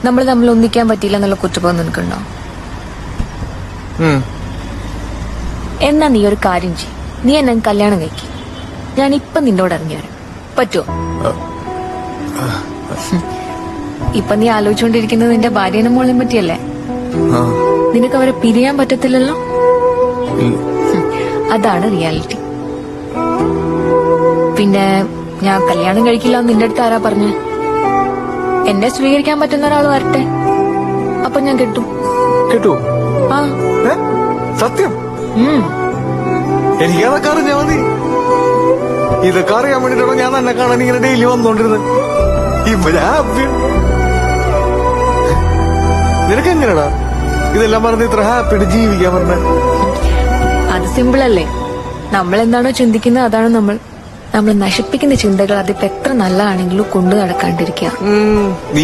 നമ്മൾ തമ്മിൽ ഒന്നിക്കാൻ പറ്റിയില്ല എന്നുള്ള കുറ്റബോധം നിനക്കുണ്ടോ? എന്നാ നീ ഒരു കാര്യം ചെയ്യും, നീ എന്നെ കല്യാണം കഴിക്കും. ഞാൻ ഇപ്പൊ നിന്നോട് ഇറങ്ങി വരാം. പറ്റുമോ? ഇപ്പൊ നീ ആലോചിച്ചുകൊണ്ടിരിക്കുന്നത് നിന്റെ ഭാര്യനും മോളെയും പറ്റിയല്ലേ? നിനക്ക് അവരെ പിരിയാൻ പറ്റത്തില്ലല്ലോ. അതാണ് റിയാലിറ്റി. പിന്നെ ഞാൻ കല്യാണം കഴിക്കില്ല നിന്റെ അടുത്ത് ആരാ പറഞ്ഞേ? എന്നെ സ്വീകരിക്കാൻ പറ്റുന്ന ഒരാൾ വരട്ടെ, അപ്പൊ ഞാൻ കെട്ടും. കേട്ടോ? ആ സത്യം? എനിക്കതൊക്കെ അറിഞ്ഞാ മതി. ഇതൊക്കെ അറിയാൻ വേണ്ടിട്ടാണോ ഞാൻ തന്നെ കാണാൻ ഇങ്ങനെ ഡെയിലി വന്നോണ്ടിരുന്നത്. ഇപ്പൊ ഞാൻ ഹാപ്പിയാണ്. നിനക്ക് എങ്ങനെയാടാ ഇതെല്ലാം പറഞ്ഞ് ഇത്ര ഹാപ്പിയായിട്ട് ജീവിക്കാൻ പറഞ്ഞ? അത് സിമ്പിൾ അല്ലേ? നമ്മൾ എന്താണോ ചിന്തിക്കുന്നത് അതാണ് നമ്മൾ നശിപ്പിക്കുന്ന ചിന്തകൾ അതിപ്പോ എത്ര നല്ലതാണെങ്കിലും കൊണ്ടു നടക്കാണ്ടിരിക്കുക. നീ